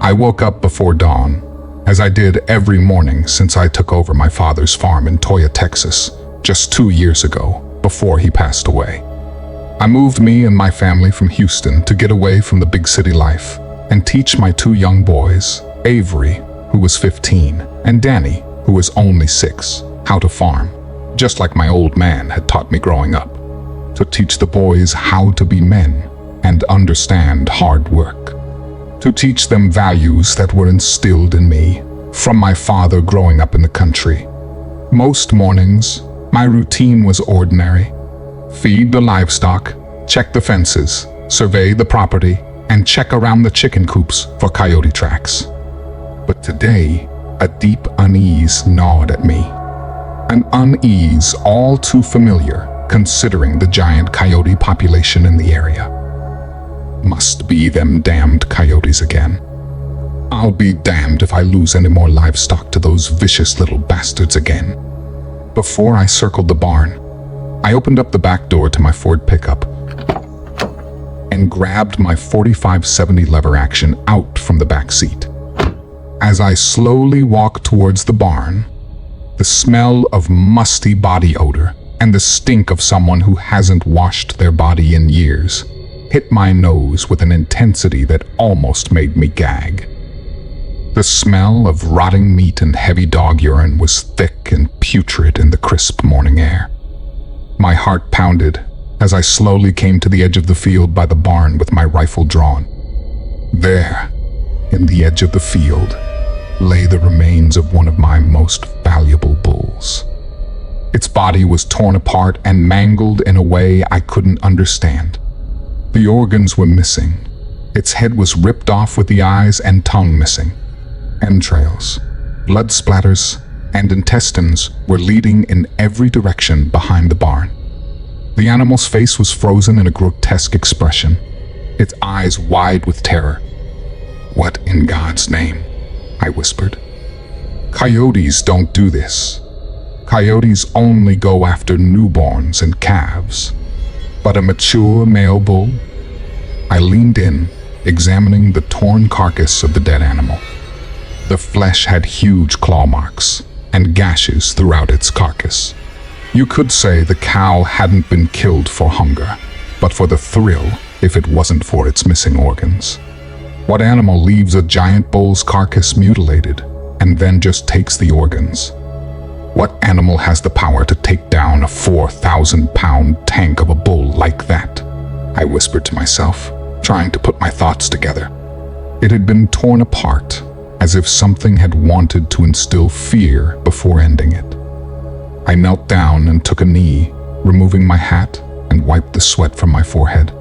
I woke up before dawn, as I did every morning since I took over my father's farm in Toyah, Texas, just 2 years ago, before he passed away. I moved me and my family from Houston to get away from the big city life and teach my 2 young boys, Avery, who was 15, and Danny, who was only 6, how to farm, just like my old man had taught me growing up, to teach the boys how to be men and understand hard work, to teach them values that were instilled in me from my father growing up in the country. Most mornings, my routine was ordinary. Feed the livestock, check the fences, survey the property, and check around the chicken coops for coyote tracks. But today, a deep unease gnawed at me. An unease all too familiar, considering the giant coyote population in the area. Must be them damned coyotes again. I'll be damned if I lose any more livestock to those vicious little bastards again. Before I circled the barn, I opened up the back door to my Ford pickup and grabbed my .45-70 lever action out from the back seat. As I slowly walked towards the barn, the smell of musty body odor and the stink of someone who hasn't washed their body in years hit my nose with an intensity that almost made me gag. The smell of rotting meat and heavy dog urine was thick and putrid in the crisp morning air. My heart pounded as I slowly came to the edge of the field by the barn with my rifle drawn. There, in the edge of the field, lay the remains of one of my most valuable bulls. Its body was torn apart and mangled in a way I couldn't understand. The organs were missing. Its head was ripped off with the eyes and tongue missing. Entrails, blood splatters, and intestines were leading in every direction behind the barn. The animal's face was frozen in a grotesque expression, its eyes wide with terror. "What in God's name?" I whispered. "Coyotes don't do this. Coyotes only go after newborns and calves. But a mature male bull?" I leaned in, examining the torn carcass of the dead animal. The flesh had huge claw marks and gashes throughout its carcass. You could say the cow hadn't been killed for hunger, but for the thrill if it wasn't for its missing organs. What animal leaves a giant bull's carcass mutilated and then just takes the organs? What animal has the power to take down a 4,000-pound tank of a bull like that? I whispered to myself, trying to put my thoughts together. It had been torn apart, as if something had wanted to instill fear before ending it. I knelt down and took a knee, removing my hat and wiped the sweat from my forehead.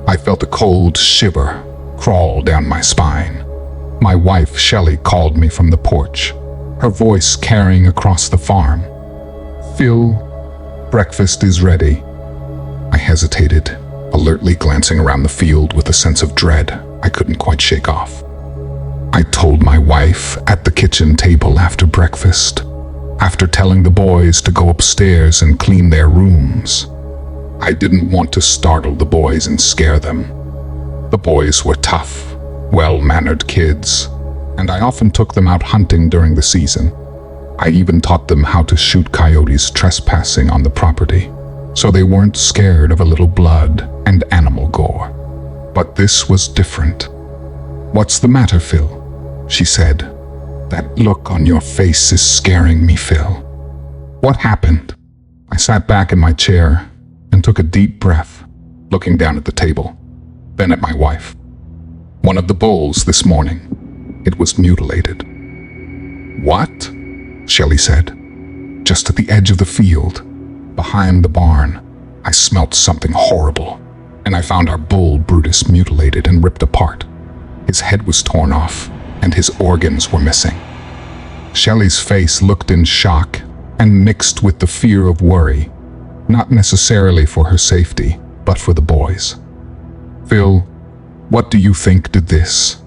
I felt a cold shiver crawl down my spine. My wife, Shelley, called me from the porch, her voice carrying across the farm. "Phil, breakfast is ready." I hesitated, alertly glancing around the field with a sense of dread I couldn't quite shake off. I told my wife at the kitchen table after breakfast, after telling the boys to go upstairs and clean their rooms. I didn't want to startle the boys and scare them. The boys were tough, well-mannered kids, and I often took them out hunting during the season. I even taught them how to shoot coyotes trespassing on the property, so they weren't scared of a little blood and animal gore. But this was different. "What's the matter, Phil?" she said. "That look on your face is scaring me, Phil." "What happened?" I sat back in my chair and took a deep breath, looking down at the table, then at my wife. "One of the bulls this morning. It was mutilated." "What?" Shelley said. "Just at the edge of the field, behind the barn, I smelt something horrible, and I found our bull Brutus mutilated and ripped apart. His head was torn off, and his organs were missing." Shelley's face looked in shock and mixed with the fear of worry, not necessarily for her safety, but for the boys. "Phil, what do you think did this?"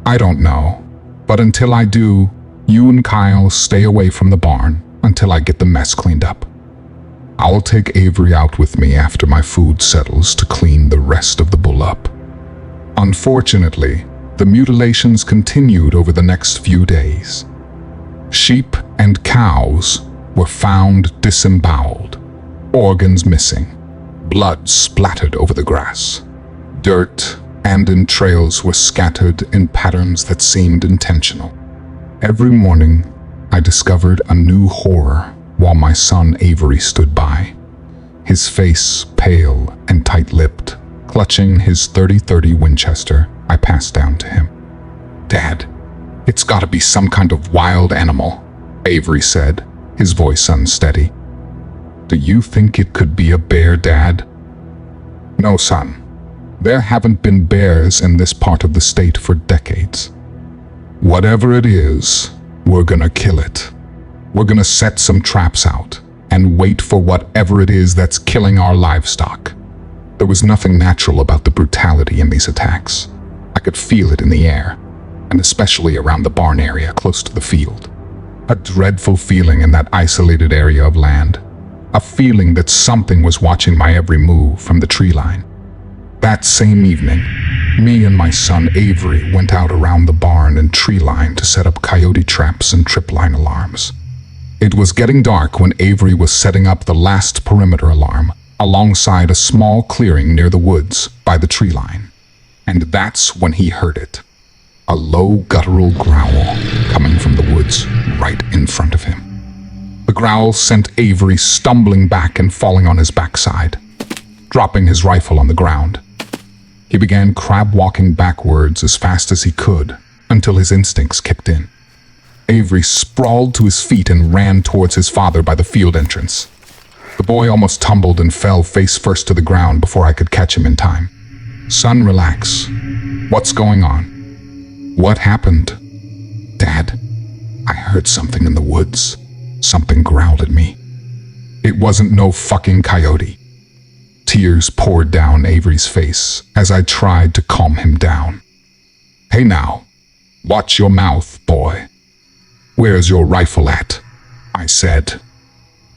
"I don't know, but until I do, you and Kyle stay away from the barn until I get the mess cleaned up. I'll take Avery out with me after my food settles to clean the rest of the bull up." Unfortunately, The mutilations continued over the next few days. Sheep and cows were found disemboweled, organs missing, blood splattered over the grass. Dirt and entrails were scattered in patterns that seemed intentional. Every morning, I discovered a new horror while my son Avery stood by. His face pale and tight-lipped, clutching his .30-30 Winchester, I passed down to him. "Dad, it's gotta be some kind of wild animal," Avery said, his voice unsteady. "Do you think it could be a bear, Dad?" "No, son. There haven't been bears in this part of the state for decades. Whatever it is, we're gonna kill it. We're gonna set some traps out and wait for whatever it is that's killing our livestock." There was nothing natural about the brutality in these attacks. I could feel it in the air, and especially around the barn area close to the field. A dreadful feeling in that isolated area of land. A feeling that something was watching my every move from the tree line. That same evening, me and my son Avery went out around the barn and tree line to set up coyote traps and tripline alarms. It was getting dark when Avery was setting up the last perimeter alarm alongside a small clearing near the woods by the tree line. And that's when he heard it. A low guttural growl coming from the woods right in front of him. The growl sent Avery stumbling back and falling on his backside, dropping his rifle on the ground. He began crab-walking backwards as fast as he could until his instincts kicked in. Avery sprawled to his feet and ran towards his father by the field entrance. The boy almost tumbled and fell face first to the ground before I could catch him in time. "Son, relax. What's going on?" "What happened?" "Dad, I heard something in the woods. Something growled at me. It wasn't no fucking coyote." Tears poured down Avery's face as I tried to calm him down. "Hey now, watch your mouth, boy. Where's your rifle at?" I said.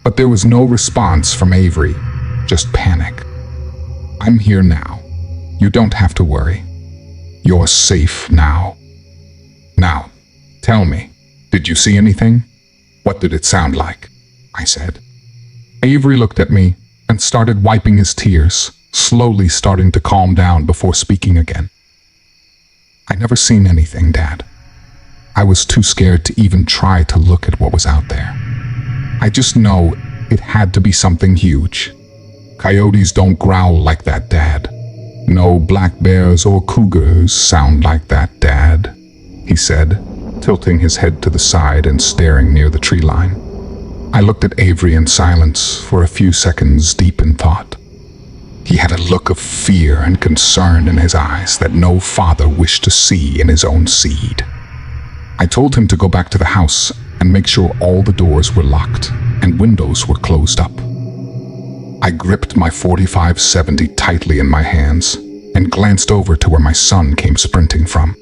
But there was no response from Avery, just panic. "I'm here now. You don't have to worry. You're safe now. Now, tell me, did you see anything? What did it sound like?" I said. Avery looked at me and started wiping his tears, slowly starting to calm down before speaking again. "I never seen anything, Dad. I was too scared to even try to look at what was out there. I just know it had to be something huge. Coyotes don't growl like that, Dad. No black bears or cougars sound like that, Dad," he said, tilting his head to the side and staring near the tree line. I looked at Avery in silence for a few seconds, deep in thought. He had a look of fear and concern in his eyes that no father wished to see in his own seed. I told him to go back to the house and make sure all the doors were locked and windows were closed up. I gripped my .45-70 tightly in my hands and glanced over to where my son came sprinting from.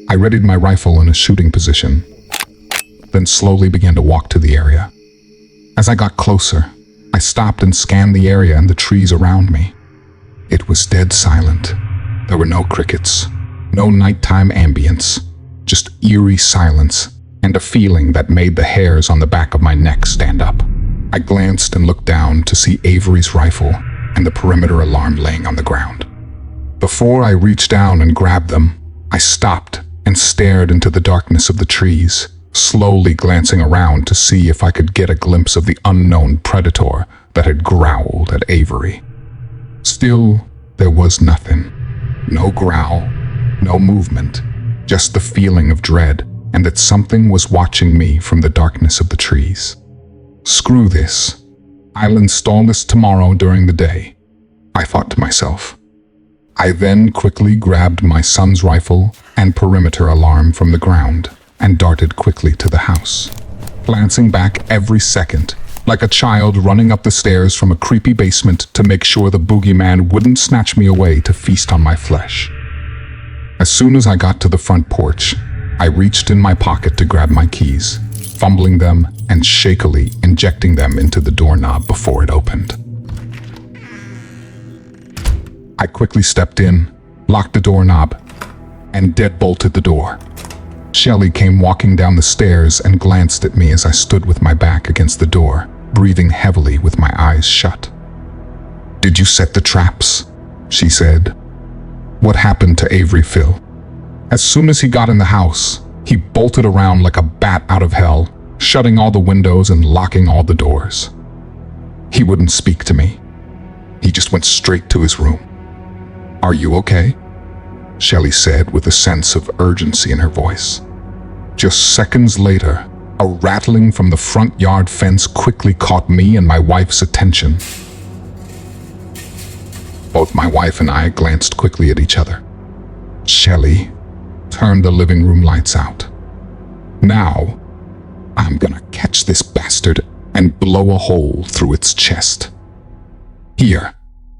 I readied my rifle in a shooting position, then slowly began to walk to the area. As I got closer, I stopped and scanned the area and the trees around me. It was dead silent. There were no crickets, no nighttime ambience, just eerie silence and a feeling that made the hairs on the back of my neck stand up. I glanced and looked down to see Avery's rifle and the perimeter alarm laying on the ground. Before I reached down and grabbed them, I stopped and stared into the darkness of the trees, slowly glancing around to see if I could get a glimpse of the unknown predator that had growled at Avery. Still, there was nothing. No growl, no movement, just the feeling of dread and that something was watching me from the darkness of the trees. Screw this. I'll install this tomorrow during the day, I thought to myself. I then quickly grabbed my son's rifle and perimeter alarm from the ground and darted quickly to the house, glancing back every second, like a child running up the stairs from a creepy basement to make sure the boogeyman wouldn't snatch me away to feast on my flesh. As soon as I got to the front porch, I reached in my pocket to grab my keys, fumbling them and shakily injecting them into the doorknob before it opened. I quickly stepped in, locked the doorknob, and deadbolted the door. Shelley came walking down the stairs and glanced at me as I stood with my back against the door, breathing heavily with my eyes shut. "Did you set the traps?" she said. "What happened to Avery, Phil?" As soon as he got in the house, he bolted around like a bat out of hell, shutting all the windows and locking all the doors. He wouldn't speak to me. He just went straight to his room. "Are you okay?" Shelley said with a sense of urgency in her voice. Just seconds later, a rattling from the front yard fence quickly caught me and my wife's attention. Both my wife and I glanced quickly at each other. Shelley turned the living room lights out. "Now, I'm gonna catch this bastard and blow a hole through its chest. Here,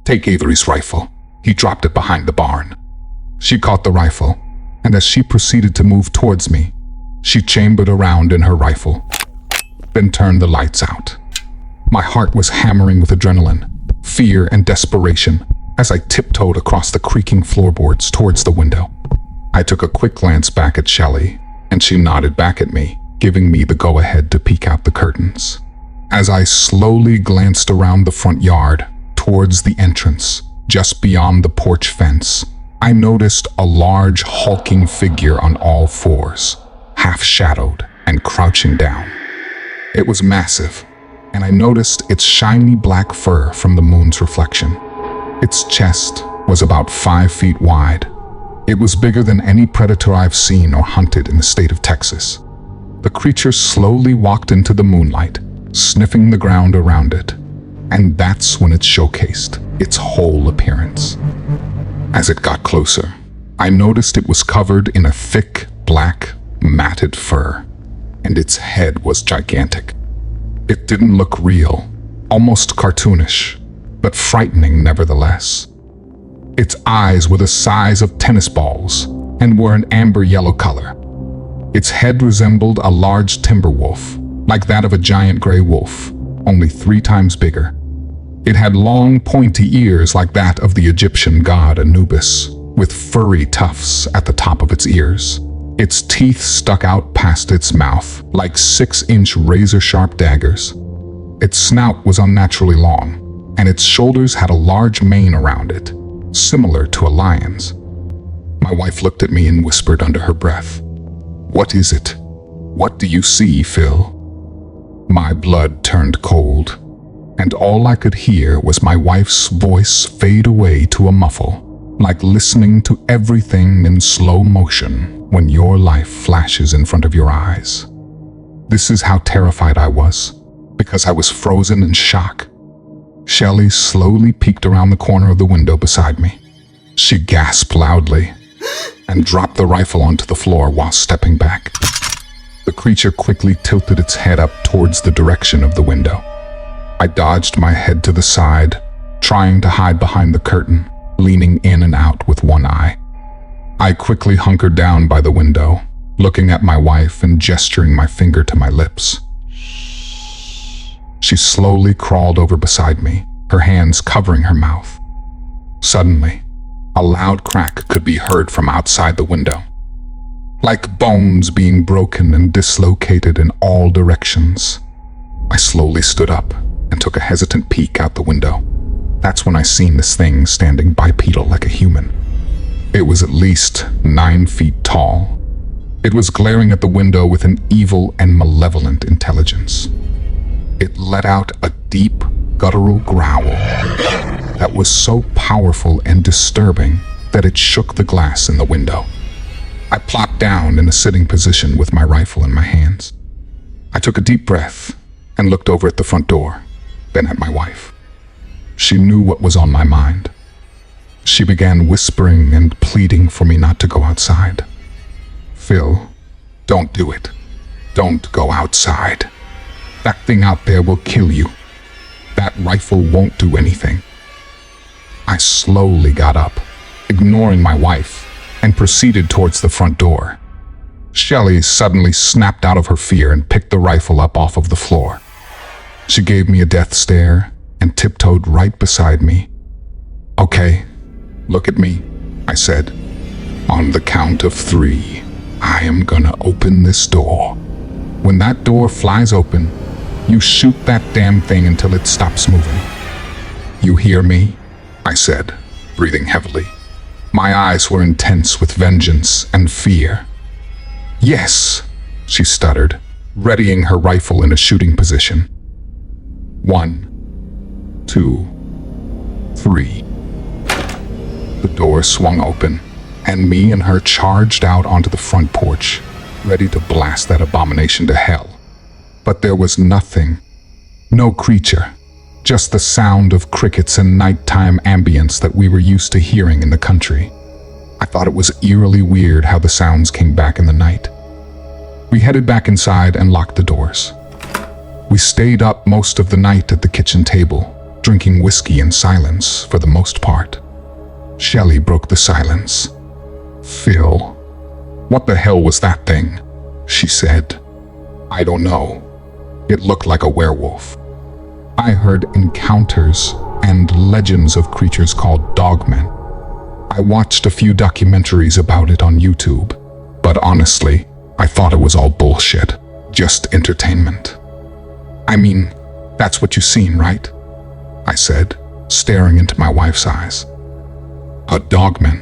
take Avery's rifle." He dropped it behind the barn. She caught the rifle, and as she proceeded to move towards me, she chambered around in her rifle, then turned the lights out. My heart was hammering with adrenaline, fear, and desperation as I tiptoed across the creaking floorboards towards the window. I took a quick glance back at Shelley, and she nodded back at me, giving me the go-ahead to peek out the curtains. As I slowly glanced around the front yard, towards the entrance, just beyond the porch fence, I noticed a large, hulking figure on all fours, half-shadowed and crouching down. It was massive, and I noticed its shiny black fur from the moon's reflection. Its chest was about 5 feet wide. It was bigger than any predator I've seen or hunted in the state of Texas. The creature slowly walked into the moonlight, sniffing the ground around it, and that's when it showcased its whole appearance. As it got closer, I noticed it was covered in a thick, black, matted fur, and its head was gigantic. It didn't look real, almost cartoonish, but frightening nevertheless. Its eyes were the size of tennis balls and were an amber yellow color. Its head resembled a large timber wolf, like that of a giant gray wolf, only 3 times bigger. It had long, pointy ears like that of the Egyptian god Anubis, with furry tufts at the top of its ears. Its teeth stuck out past its mouth like 6-inch razor-sharp daggers. Its snout was unnaturally long, and its shoulders had a large mane around it, similar to a lion's. My wife looked at me and whispered under her breath, "What is it? What do you see, Phil?" My blood turned cold, and all I could hear was my wife's voice fade away to a muffle, like listening to everything in slow motion when your life flashes in front of your eyes. This is how terrified I was, because I was frozen in shock. Shelley slowly peeked around the corner of the window beside me. She gasped loudly and dropped the rifle onto the floor while stepping back. The creature quickly tilted its head up towards the direction of the window. I dodged my head to the side, trying to hide behind the curtain, leaning in and out with one eye. I quickly hunkered down by the window, looking at my wife and gesturing my finger to my lips. She slowly crawled over beside me, her hands covering her mouth. Suddenly, a loud crack could be heard from outside the window, like bones being broken and dislocated in all directions. I slowly stood up and took a hesitant peek out the window. That's when I seen this thing standing bipedal like a human. It was at least 9 feet tall. It was glaring at the window with an evil and malevolent intelligence. It let out a deep, guttural growl that was so powerful and disturbing that it shook the glass in the window. I plopped down in a sitting position with my rifle in my hands. I took a deep breath and looked over at the front door, then at my wife. She knew what was on my mind. She began whispering and pleading for me not to go outside. "Phil, don't do it. Don't go outside. That thing out there will kill you. That rifle won't do anything." I slowly got up, ignoring my wife, and proceeded towards the front door. Shelley suddenly snapped out of her fear and picked the rifle up off of the floor. She gave me a death stare and tiptoed right beside me. "Okay, look at me," I said. On the count of 3, I am gonna open this door. When that door flies open, you shoot that damn thing until it stops moving. You hear me? I said, breathing heavily. My eyes were intense with vengeance and fear. Yes, she stuttered, readying her rifle in a shooting position. 1, 2, 3. The door swung open, and me and her charged out onto the front porch, ready to blast that abomination to hell. But there was nothing, no creature, just the sound of crickets and nighttime ambience that we were used to hearing in the country. I thought it was eerily weird how the sounds came back in the night. We headed back inside and locked the doors. We stayed up most of the night at the kitchen table, drinking whiskey in silence for the most part. Shelley broke the silence. "Phil, what the hell was that thing?" she said. "I don't know. It looked like a werewolf." I heard encounters and legends of creatures called Dogman. I watched a few documentaries about it on YouTube, but honestly, I thought it was all bullshit, just entertainment. "I mean, that's what you've seen, right?" I said, staring into my wife's eyes. "A Dogman,"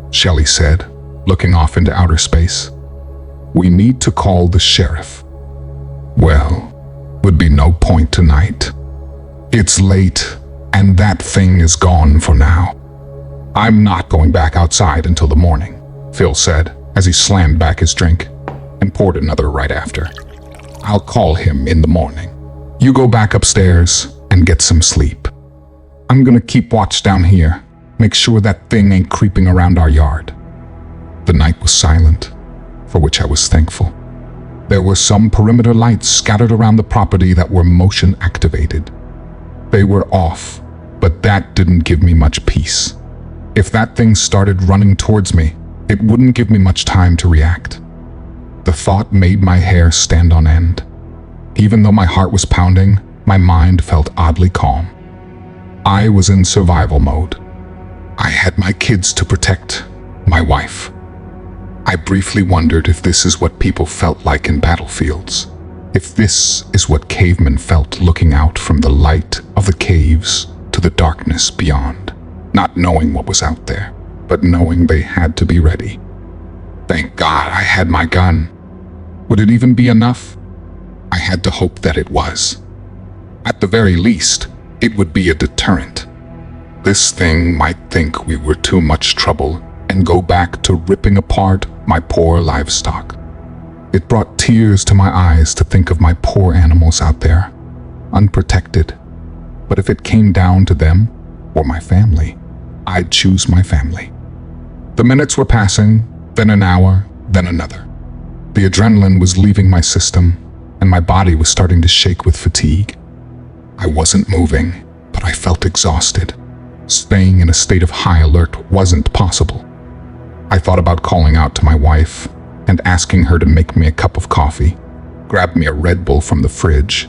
Shelley said, looking off into outer space. "We need to call the sheriff." Well, would be no point tonight. It's late, and that thing is gone for now. "I'm not going back outside until the morning," Phil said as he slammed back his drink and poured another right after. "I'll call him in the morning. You go back upstairs and get some sleep. I'm gonna keep watch down here, make sure that thing ain't creeping around our yard." The night was silent, for which I was thankful. There were some perimeter lights scattered around the property that were motion activated. They were off, but that didn't give me much peace. If that thing started running towards me, it wouldn't give me much time to react. The thought made my hair stand on end. Even though my heart was pounding, my mind felt oddly calm. I was in survival mode. I had my kids to protect, my wife. I briefly wondered if this is what people felt like in battlefields. If this is what cavemen felt looking out from the light of the caves to the darkness beyond, not knowing what was out there, but knowing they had to be ready. Thank God I had my gun. Would it even be enough? I had to hope that it was. At the very least, it would be a deterrent. This thing might think we were too much trouble and go back to ripping apart my poor livestock. It brought tears to my eyes to think of my poor animals out there, unprotected. But if it came down to them or my family, I'd choose my family. The minutes were passing, then an hour, then another. The adrenaline was leaving my system, and my body was starting to shake with fatigue. I wasn't moving, but I felt exhausted. Staying in a state of high alert wasn't possible. I thought about calling out to my wife and asking her to make me a cup of coffee, grab me a Red Bull from the fridge,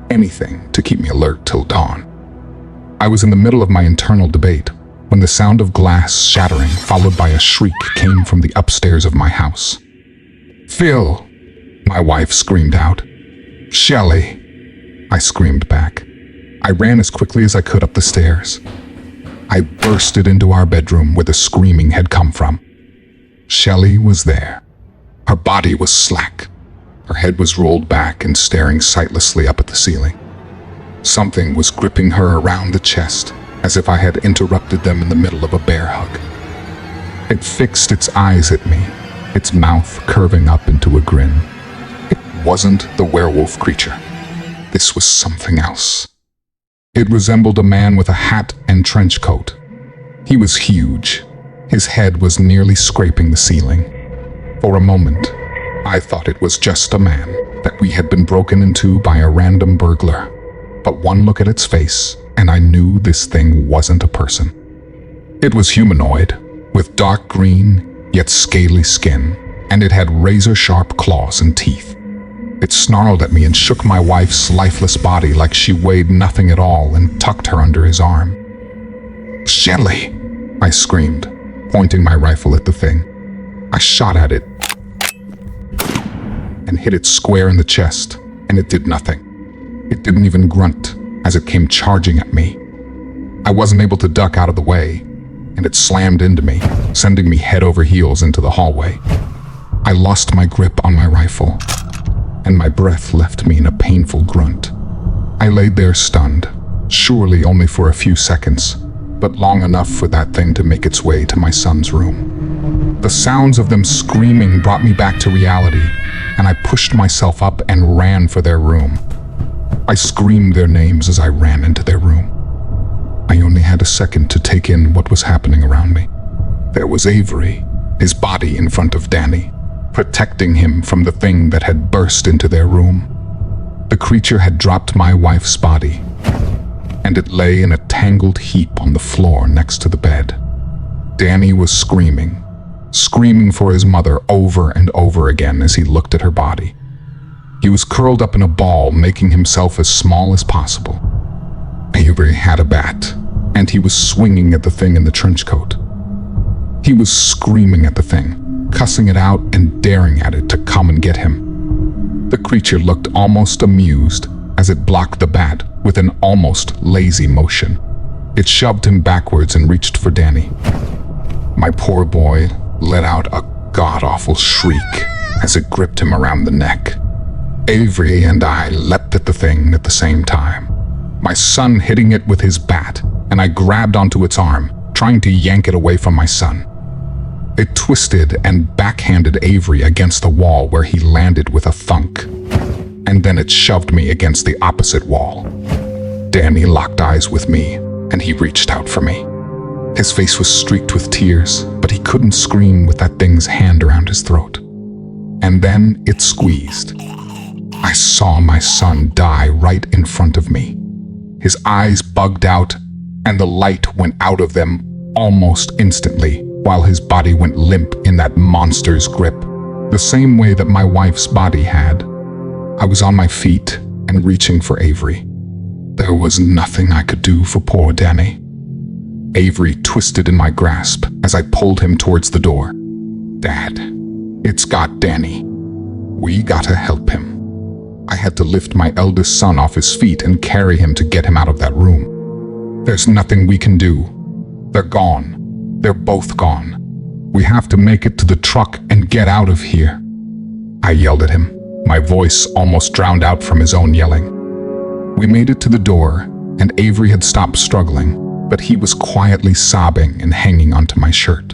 anything to keep me alert till dawn. I was in the middle of my internal debate when the sound of glass shattering followed by a shriek came from the upstairs of my house. "Phil!" my wife screamed out. "Shelley!" I screamed back. I ran as quickly as I could up the stairs. I bursted into our bedroom where the screaming had come from. Shelley was there. Her body was slack. Her head was rolled back and staring sightlessly up at the ceiling. Something was gripping her around the chest, as if I had interrupted them in the middle of a bear hug. It fixed its eyes at me, its mouth curving up into a grin. It wasn't the werewolf creature. This was something else. It resembled a man with a hat and trench coat. He was huge. His head was nearly scraping the ceiling. For a moment, I thought it was just a man, that we had been broken into by a random burglar. But one look at its face, and I knew this thing wasn't a person. It was humanoid, with dark green, yet scaly skin, and it had razor-sharp claws and teeth. It snarled at me and shook my wife's lifeless body like she weighed nothing at all and tucked her under his arm. "Shelley!" I screamed, pointing my rifle at the thing. I shot at it and hit it square in the chest, and it did nothing. It didn't even grunt as it came charging at me. I wasn't able to duck out of the way, and it slammed into me, sending me head over heels into the hallway. I lost my grip on my rifle, and my breath left me in a painful grunt. I laid there stunned, surely only for a few seconds, but long enough for that thing to make its way to my son's room. The sounds of them screaming brought me back to reality, and I pushed myself up and ran for their room. I screamed their names as I ran into their room. I only had a second to take in what was happening around me. There was Avery, his body in front of Danny, protecting him from the thing that had burst into their room. The creature had dropped my wife's body, and it lay in a tangled heap on the floor next to the bed. Danny was screaming for his mother over and over again as he looked at her body. He was curled up in a ball, making himself as small as possible. Avery had a bat, and he was swinging at the thing in the trench coat. He was screaming at the thing, cussing it out and daring at it to come and get him. The creature looked almost amused as it blocked the bat with an almost lazy motion. It shoved him backwards and reached for Danny. My poor boy let out a god-awful shriek as it gripped him around the neck. Avery and I leapt at the thing at the same time, my son hitting it with his bat, and I grabbed onto its arm, trying to yank it away from my son. It twisted and backhanded Avery against the wall where he landed with a thunk, and then it shoved me against the opposite wall. Danny locked eyes with me, and he reached out for me. His face was streaked with tears, but he couldn't scream with that thing's hand around his throat. And then it squeezed. I saw my son die right in front of me. His eyes bugged out, and the light went out of them almost instantly, while his body went limp in that monster's grip, the same way that my wife's body had. I was on my feet and reaching for Avery. There was nothing I could do for poor Danny. Avery twisted in my grasp as I pulled him towards the door. Dad, it's got Danny. We gotta help him. I had to lift my eldest son off his feet and carry him to get him out of that room. There's nothing we can do. They're gone. They're both gone. We have to make it to the truck and get out of here. I yelled at him, my voice almost drowned out from his own yelling. We made it to the door, and Avery had stopped struggling, but he was quietly sobbing and hanging onto my shirt.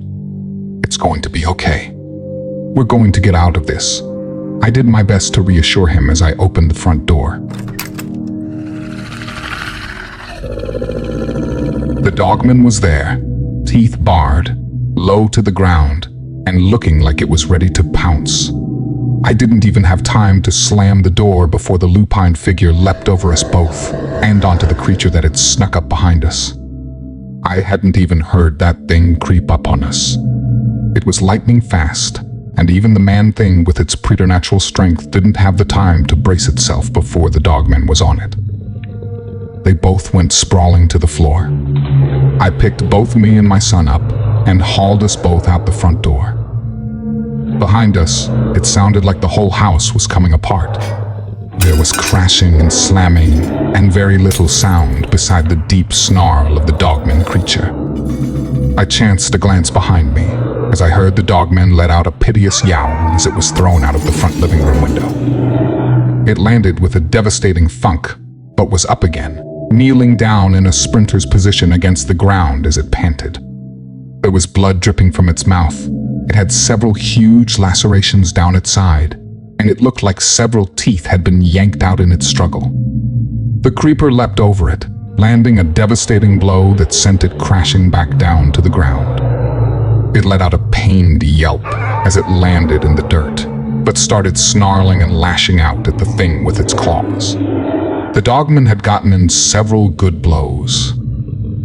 It's going to be okay. We're going to get out of this. I did my best to reassure him as I opened the front door. The Dogman was there, teeth barred, low to the ground, and looking like it was ready to pounce. I didn't even have time to slam the door before the lupine figure leapt over us both and onto the creature that had snuck up behind us. I hadn't even heard that thing creep up on us. It was lightning fast, and even the man-thing with its preternatural strength didn't have the time to brace itself before the Dogman was on it. They both went sprawling to the floor. I picked both me and my son up and hauled us both out the front door. Behind us, it sounded like the whole house was coming apart. There was crashing and slamming and very little sound beside the deep snarl of the Dogman creature. I chanced a glance behind me as I heard the Dogman let out a piteous yowl as it was thrown out of the front living room window. It landed with a devastating thunk, but was up again, kneeling down in a sprinter's position against the ground as it panted. There was blood dripping from its mouth. It had several huge lacerations down its side, and it looked like several teeth had been yanked out in its struggle. The creeper leapt over it, landing a devastating blow that sent it crashing back down to the ground. It let out a pained yelp as it landed in the dirt, but started snarling and lashing out at the thing with its claws. The Dogman had gotten in several good blows.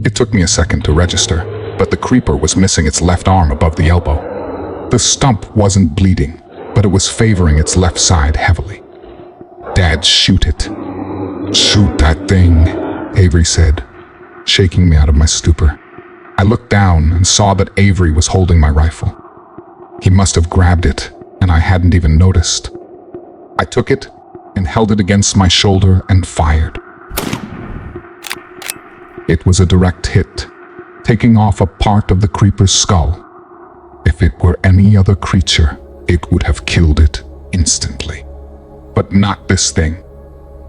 It took me a second to register, but the creeper was missing its left arm above the elbow. The stump wasn't bleeding, but it was favoring its left side heavily. Dad, shoot it. Shoot that thing, Avery said, shaking me out of my stupor. I looked down and saw that Avery was holding my rifle. He must have grabbed it, and I hadn't even noticed. I took it and held it against my shoulder and fired. It was a direct hit, taking off a part of the creeper's skull. If it were any other creature, it would have killed it instantly. But not this thing.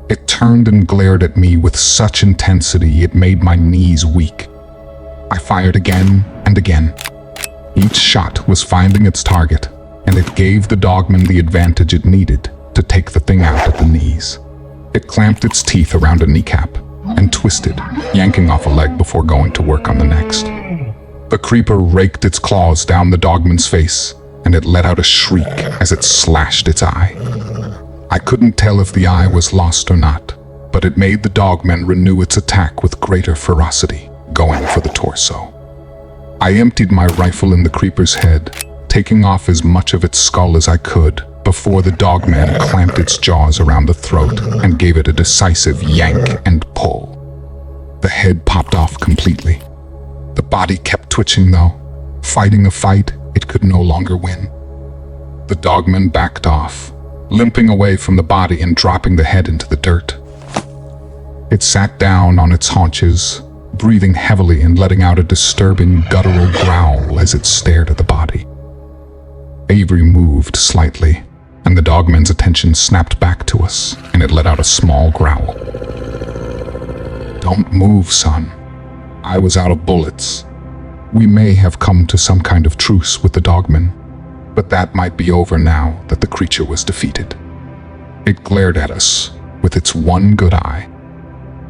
It turned and glared at me with such intensity it made my knees weak. I fired again and again. Each shot was finding its target, and it gave the Dogman the advantage it needed to take the thing out at the knees. It clamped its teeth around a kneecap and twisted, yanking off a leg before going to work on the next. The creeper raked its claws down the Dogman's face, and it let out a shriek as it slashed its eye. I couldn't tell if the eye was lost or not, but it made the Dogman renew its attack with greater ferocity, going for the torso. I emptied my rifle in the creeper's head, taking off as much of its skull as I could before the Dogman clamped its jaws around the throat and gave it a decisive yank and pull. The head popped off completely. The body kept twitching though, fighting a fight it could no longer win. The Dogman backed off, limping away from the body and dropping the head into the dirt. It sat down on its haunches, breathing heavily and letting out a disturbing guttural growl as it stared at the body. Avery moved slightly, and the Dogman's attention snapped back to us, and it let out a small growl. "Don't move, son." I was out of bullets. We may have come to some kind of truce with the Dogman, but that might be over now that the creature was defeated. It glared at us with its one good eye.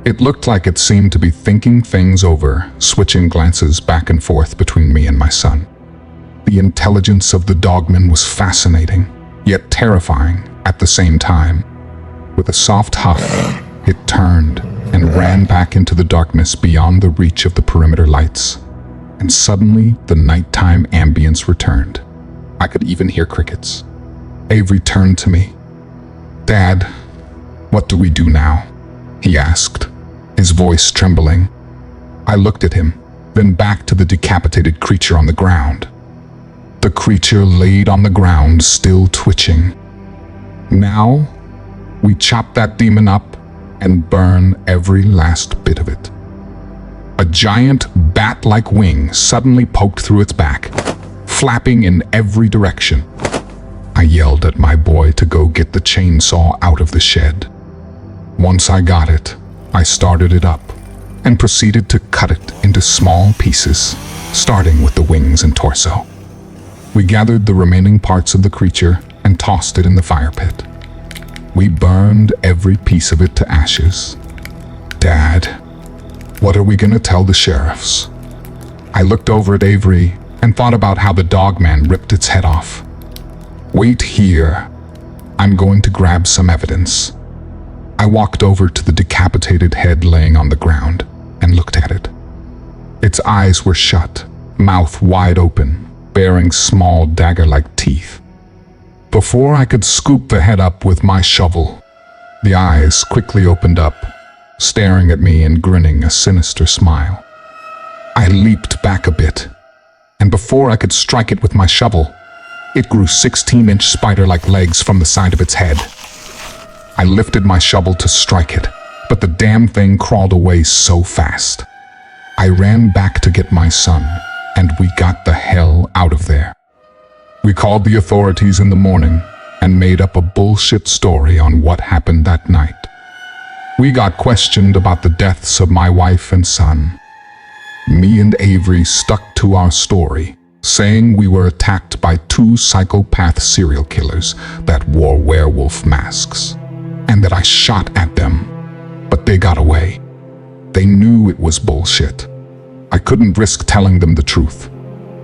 It looked like it seemed to be thinking things over, switching glances back and forth between me and my son. The intelligence of the Dogman was fascinating, yet terrifying at the same time. With a soft huff, it turned and ran back into the darkness beyond the reach of the perimeter lights. And suddenly, the nighttime ambience returned. I could even hear crickets. Avery turned to me. "Dad, what do we do now?" he asked, his voice trembling. I looked at him, then back to the decapitated creature on the ground. The creature laid on the ground, still twitching. Now, we chop that demon up and burn every last bit of it. A giant bat-like wing suddenly poked through its back, flapping in every direction. I yelled at my boy to go get the chainsaw out of the shed. Once I got it, I started it up and proceeded to cut it into small pieces, starting with the wings and torso. We gathered the remaining parts of the creature and tossed it in the fire pit. We burned every piece of it to ashes. "Dad, what are we gonna tell the sheriffs?" I looked over at Avery and thought about how the Dogman ripped its head off. "Wait here. I'm going to grab some evidence." I walked over to the decapitated head laying on the ground and looked at it. Its eyes were shut, mouth wide open, bearing small dagger-like teeth. Before I could scoop the head up with my shovel, the eyes quickly opened up, staring at me and grinning a sinister smile. I leaped back a bit, and before I could strike it with my shovel, it grew 16-inch spider-like legs from the side of its head. I lifted my shovel to strike it, but the damn thing crawled away so fast. I ran back to get my son, and we got the hell out of there. We called the authorities in the morning and made up a bullshit story on what happened that night. We got questioned about the deaths of my wife and son. Me and Avery stuck to our story, saying we were attacked by 2 psychopath serial killers that wore werewolf masks, and that I shot at them, but they got away. They knew it was bullshit. I couldn't risk telling them the truth,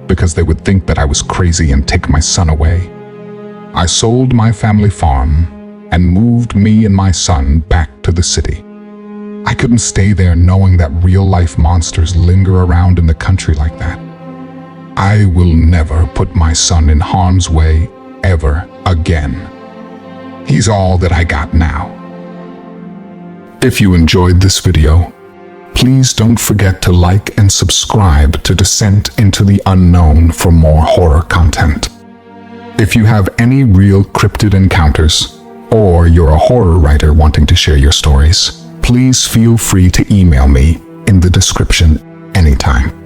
because they would think that I was crazy and take my son away. I sold my family farm and moved me and my son back to the city. I couldn't stay there knowing that real-life monsters linger around in the country like that. I will never put my son in harm's way ever again. He's all that I got now. If you enjoyed this video, please don't forget to like and subscribe to Descent into the Unknown for more horror content. If you have any real cryptid encounters, or you're a horror writer wanting to share your stories, please feel free to email me in the description anytime.